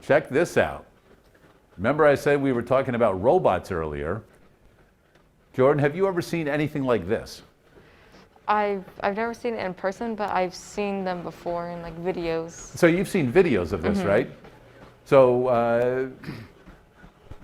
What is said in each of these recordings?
check this out. Remember I said we were talking about robots earlier. Jordan, have you ever seen anything like this? I've never seen it in person, but I've seen them before in like videos. So you've seen videos of this, right? So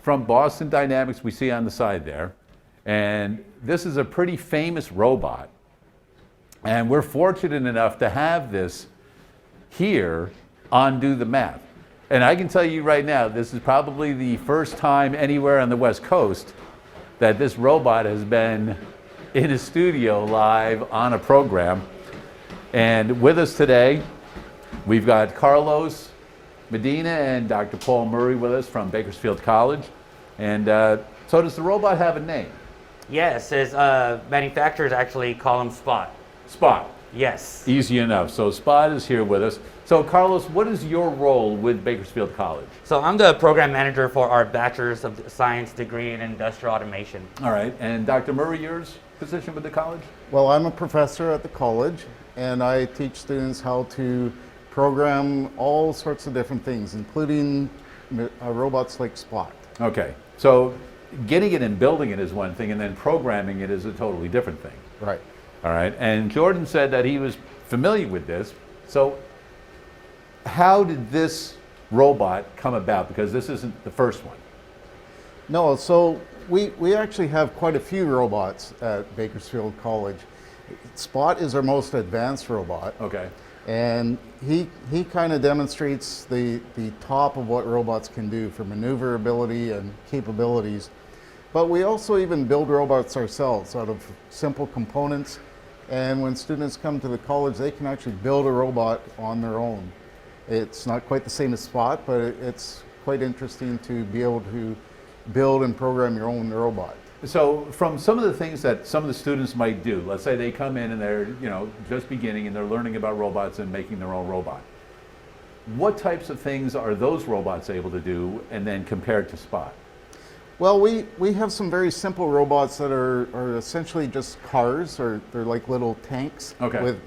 from Boston Dynamics, we see on the side there, and this is a pretty famous robot, and we're fortunate enough to have this here on Do the Math. And I can tell you right now, this is probably the first time anywhere on the West Coast that this robot has been in a studio live on a program. And with us today, we've got Carlos Medina and Dr. Paul Murray with us from Bakersfield College. And so does the robot have a name? Yes, his manufacturers actually call him Spot. Spot. Yes. Easy enough. So Spot is here with us. So Carlos, what is your role with Bakersfield College? So I'm the program manager for our Bachelor's of Science degree in Industrial Automation. All right. And Dr. Murray, yours position with the college? Well, I'm a professor at the college, and I teach students how to program all sorts of different things, including robots like Spot. Okay. So getting it and building it is one thing, and then programming it is a totally different thing. Right. All right. And Jordan said that he was familiar with this. So how did this robot come about? Because this isn't the first one. No, so we actually have quite a few robots at Bakersfield College. Spot is our most advanced robot. Okay. And he kind of demonstrates the top of what robots can do for maneuverability and capabilities. But we also even build robots ourselves out of simple components. And when students come to the college, they can actually build a robot on their own. It's not quite the same as Spot, but it's quite interesting to be able to build and program your own robot. So from some of the things that some of the students might do, let's say they come in and they're just beginning and they're learning about robots and making their own robot. What types of things are those robots able to do, and then compared to Spot? Well, we have some very simple robots that are essentially just cars, or they're like little tanks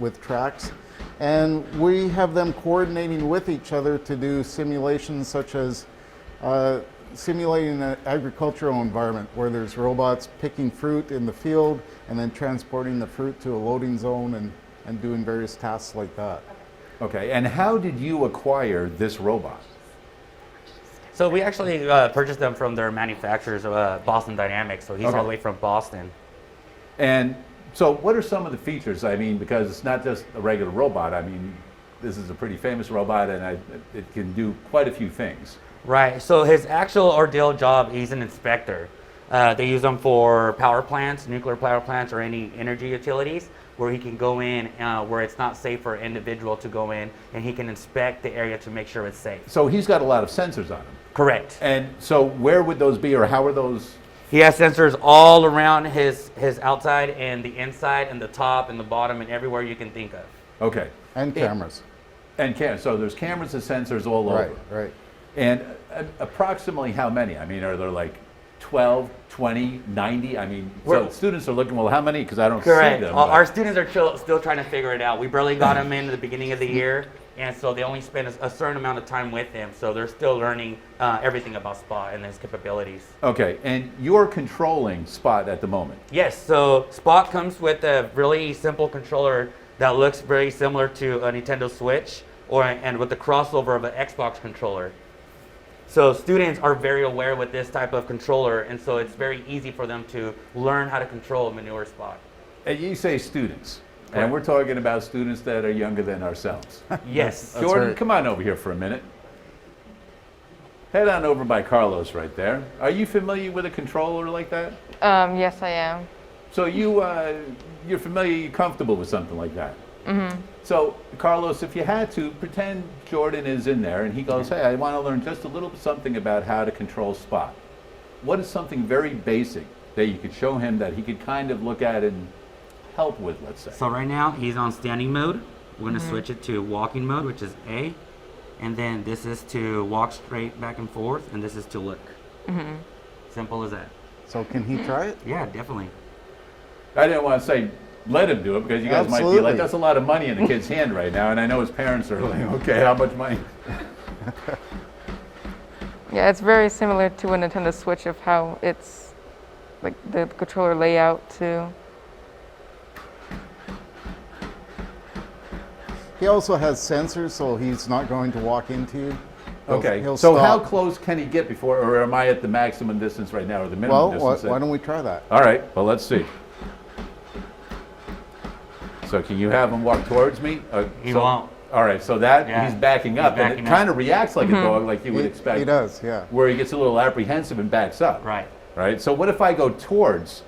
with tracks. And we have them coordinating with each other to do simulations such as simulating an agricultural environment where there's robots picking fruit in the field and then transporting the fruit to a loading zone and doing various tasks like that. Okay, and how did you acquire this robot? So we actually purchased them from their manufacturers, Boston Dynamics, so he's all the way from Boston. And so what are some of the features? I mean, because it's not just a regular robot. I mean, this is a pretty famous robot, and it can do quite a few things. Right, so his actual ordeal job, he's an inspector. They use them for power plants, nuclear power plants, or any energy utilities, where he can go in where it's not safe for an individual to go in, and he can inspect the area to make sure it's safe. So he's got a lot of sensors on him. Correct. And so where would those be, or how are those? He has sensors all around his outside and the inside and the top and the bottom and everywhere you can think of. Okay. And cameras. And cameras. So there's cameras and sensors all over. Right. And approximately how many? I mean, are there like 12, 20, 90? I mean, so students are looking, well, how many? Because I don't see them. Our students are still trying to figure it out. We barely got them in at the beginning of the year, and so they only spend a certain amount of time with him. So they're still learning everything about Spot and his capabilities. Okay, and you're controlling Spot at the moment. Yes, so Spot comes with a really simple controller that looks very similar to a Nintendo Switch, and with the crossover of an Xbox controller. So students are very aware with this type of controller, and so it's very easy for them to learn how to control a manure Spot. And you say students, Correct. And we're talking about students that are younger than ourselves. Yes. Jordan, come on over here for a minute. Head on over by Carlos right there. Are you familiar with a controller like that? Yes, I am. So you're familiar, you're comfortable with something like that? Mm-hmm. So, Carlos, if you had to, pretend Jordan is in there and he goes, hey, I want to learn just a little something about how to control Spot. What is something very basic that you could show him that he could kind of look at and help with, let's say? So right now, he's on standing mode. We're going to switch it to walking mode, which is A. And then this is to walk straight back and forth, and this is to look. Mm-hmm. Simple as that. So can he try it? Yeah, definitely. I didn't want to say let him do it because you guys might be like, that's a lot of money in the kid's hand right now, and I know his parents are like, okay, how much money? Yeah, it's very similar to a Nintendo Switch of how it's like the controller layout too. He also has sensors, so he's not going to walk into you. Okay. He'll So stop. how close can he get before, or am I at the maximum distance right now, or the minimum Well, distance? why don't we try that? All right. Well, let's see. So can you have him walk towards me? He so- won't. All right. So that Yeah, he's backing up, he's and backing it up. kind of reacts like a dog, like you would expect. He does, yeah. Where he gets a little apprehensive and backs up. Right. Right. So what if I go towards?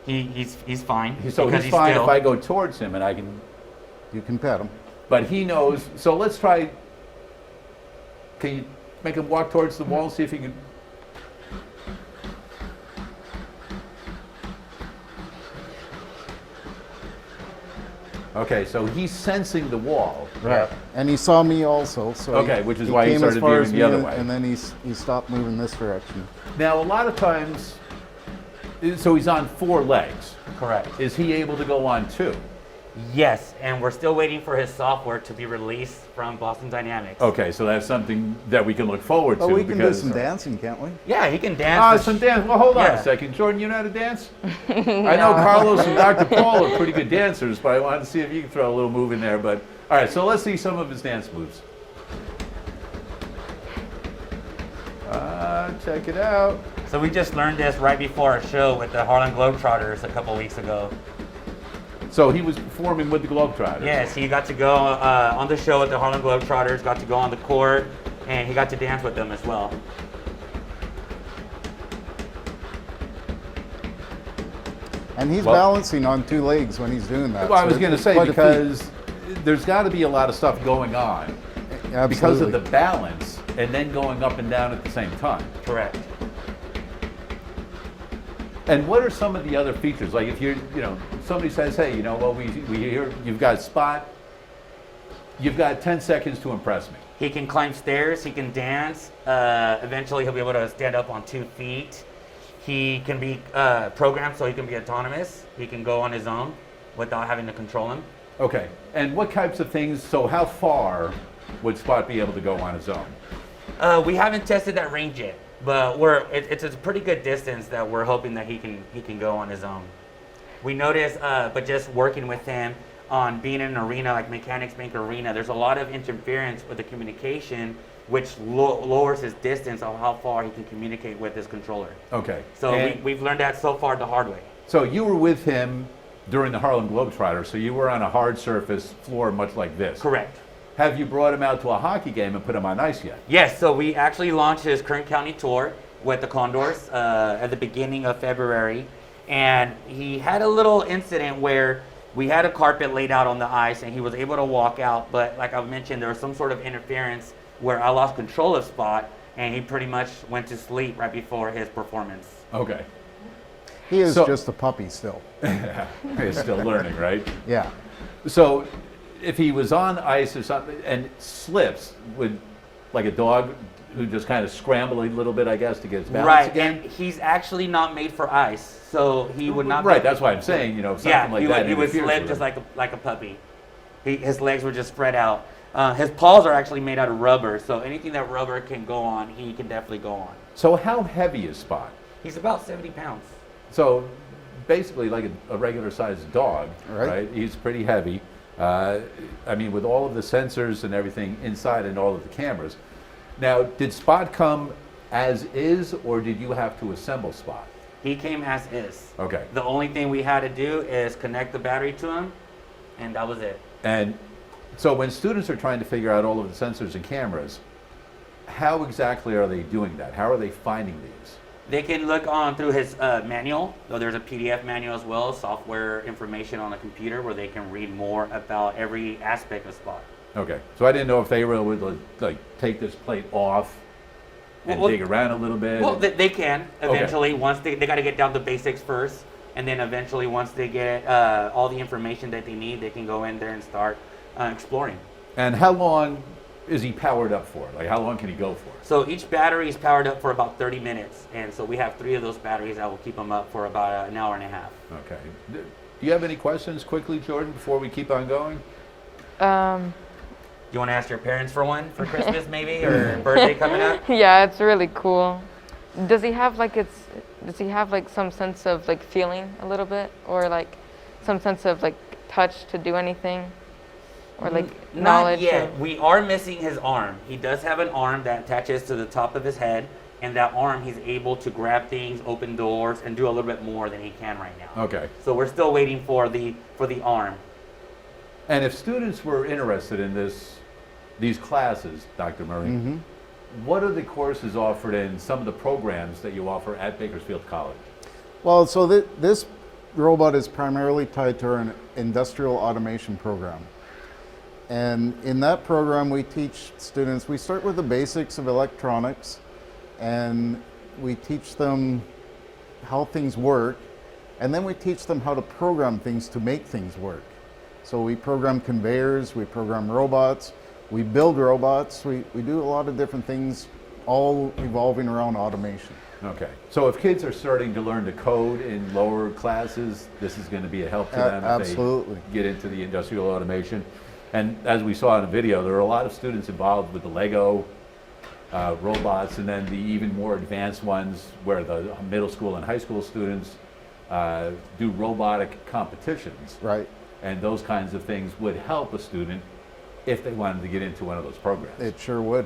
He's fine. So because he's fine still, if I go towards him, and I can. You can pet him. But he knows. So let's try. Can you make him walk towards the wall and see if he can? Okay, so he's sensing the wall. Right. And he saw me also, so Okay, which is he why he came started as far veering as the me, other way. And then he stopped moving this direction. Now, a lot of times, so he's on 4 legs. Correct. Is he able to go on 2? Yes, and we're still waiting for his software to be released from Boston Dynamics. Okay, so that's something that we can look forward Oh, to. we can do because- some dancing, can't we? Yeah, he can dance. Ah, some dance. Well, hold on Yeah. a second. Jordan, you know how to dance? I know Carlos and Dr. Paul are pretty good dancers, but I wanted to see if you could throw a little move in there. But all right, so let's see some of his dance moves. Check it out. So we just learned this right before our show with the Harlem Globetrotters a couple weeks ago. So he was performing with the Globetrotters. Yes, he got to go on the show with the Harlem Globetrotters, got to go on the court, and he got to dance with them as well. And he's Well- balancing on 2 legs when he's doing that. Well, I so was going to it's say, quite a feat. because there's got to be a lot of stuff going on Absolutely. because of the balance and then going up and down at the same time. Correct. And what are some of the other features? Like if somebody says, hey, well, we hear you've got Spot, you've got 10 seconds to impress me. He can climb stairs, he can dance, eventually he'll be able to stand up on 2 feet. He can be programmed so he can be autonomous. He can go on his own without having to control him. Okay. And what types of things, so how far would Spot be able to go on his own? We haven't tested that range yet, but it's a pretty good distance that we're hoping that he can go on his own. We noticed, but just working with him on being in an arena like Mechanics Bank Arena, there's a lot of interference with the communication, which lowers his distance of how far he can communicate with his controller. Okay. So And we've learned that so far the hard way. so you were with him during the Harlem Globetrotters, so you were on a hard surface floor much like this. Correct. Have you brought him out to a hockey game and put him on ice yet? Yes, so we actually launched his Kern County tour with the Condors at the beginning of February. And he had a little incident where we had a carpet laid out on the ice and he was able to walk out. But like I mentioned, there was some sort of interference where I lost control of Spot and he pretty much went to sleep right before his performance. Okay. He is So- just a puppy still. He's still learning, right? Yeah. So if he was on ice or something and slips, would like a dog who just kind of scramble a little bit, I guess, to get his balance Right, again? and he's actually not made for ice, so he would not. Right, be, that's why I'm saying, something yeah, like he that. would, he would interferes slip with just him. like a puppy. His legs were just spread out. His paws are actually made out of rubber, so anything that rubber can go on, he can definitely go on. So how heavy is Spot? He's about 70 pounds. So basically like a regular sized dog, Right. right? He's pretty heavy. I mean, with all of the sensors and everything inside and all of the cameras. Now, did Spot come as is, or did you have to assemble Spot? He came as is. Okay. The only thing we had to do is connect the battery to him, and that was it. And so when students are trying to figure out all of the sensors and cameras, how exactly are they doing that? How are they finding these? They can look on through his manual, though there's a PDF manual as well, software information on the computer where they can read more about every aspect of Spot. Okay, so I didn't know if they were able to like take this plate off and Well, dig around a little bit. Well, they can eventually. Once they got to get down to basics first, and then eventually once they get all the information that they need, they can go in there and start exploring. And how long is he powered up for? Like how long can he go for? So each battery is powered up for about 30 minutes, and so we have 3 of those batteries that will keep them up for about an hour and a half. Okay. Do you have any questions quickly, Jordan, before we keep on going? you want to ask your parents for one for Christmas maybe, or birthday coming up? Yeah, it's really cool. Does he have like some sense of like feeling a little bit, or like some sense of like touch to do anything, or like knowledge? Not yet. We are missing his arm. He does have an arm that attaches to the top of his head, and that arm he's able to grab things, open doors, and do a little bit more than he can right now. Okay. So we're still waiting for the arm. And if students were interested in these classes, Dr. Murray, what are the courses offered in some of the programs that you offer at Bakersfield College? Well, so this robot is primarily tied to our industrial automation program. And in that program, we teach students, we start with the basics of electronics, and we teach them how things work, and then we teach them how to program things to make things work. So we program conveyors, we program robots, we build robots, we do a lot of different things, all evolving around automation. Okay. So if kids are starting to learn to code in lower classes, this is going to be a help to them Absolutely. if they get into the industrial automation. And as we saw in the video, there are a lot of students involved with the Lego robots, and then the even more advanced ones where the middle school and high school students do robotic competitions. Right. And those kinds of things would help a student if they wanted to get into one of those programs. It sure would.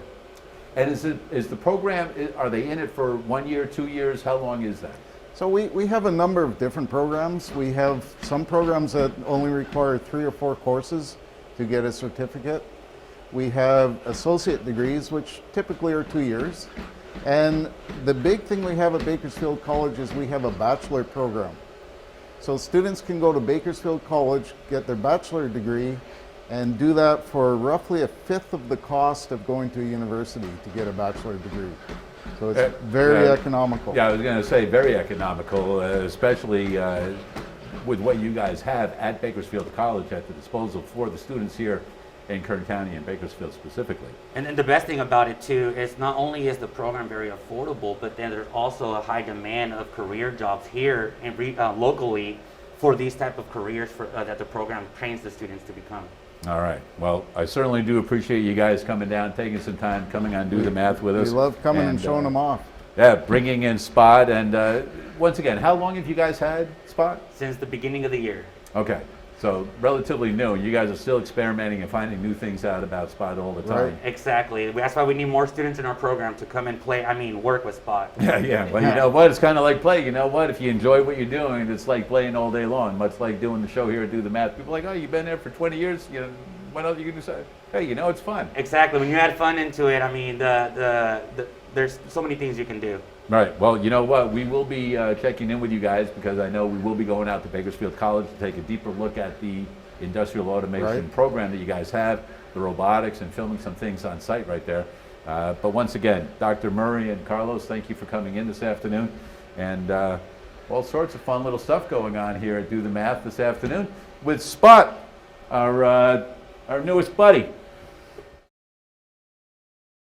And is the program, are they in it for 1 year, 2 years? How long is that? So we have a number of different programs. We have some programs that only require 3 or 4 courses to get a certificate. We have associate degrees, which typically are 2 years. And the big thing we have at Bakersfield College is we have a bachelor program. So students can go to Bakersfield College, get their bachelor degree, and do that for roughly 1/5 of the cost of going to a university to get a bachelor degree. So it's very economical. Yeah, I was going to say very economical, especially with what you guys have at Bakersfield College at the disposal for the students here in Kern County and Bakersfield specifically. And then the best thing about it too is not only is the program very affordable, but then there's also a high demand of career jobs here and locally for these type of careers that the program trains the students to become. All right. Well, I certainly do appreciate you guys coming down, taking some time, coming on Do the Math with us. We love coming and showing them off. Yeah, bringing in Spot. And once again, how long have you guys had Spot? Since the beginning of the year. Okay. So relatively new. You guys are still experimenting and finding new things out about Spot all the time. Right. Exactly. That's why we need more students in our program to come and work with Spot. Yeah. Well, you know what? It's kind of like play. You know what? If you enjoy what you're doing, it's like playing all day long. Much like doing the show here at Do the Math. People are like, oh, you've been there for 20 years. You know, what else you can do? Hey, you know, it's fun. Exactly. When you add fun into it, I mean, there's so many things you can do. Right. Well, you know what? We will be checking in with you guys because I know we will be going out to Bakersfield College to take a deeper look at the industrial automation program that you guys have, the robotics, and filming some things on site right there. But once again, Dr. Murray and Carlos, thank you for coming in this afternoon. And all sorts of fun little stuff going on here at Do the Math this afternoon with Spot, our newest buddy.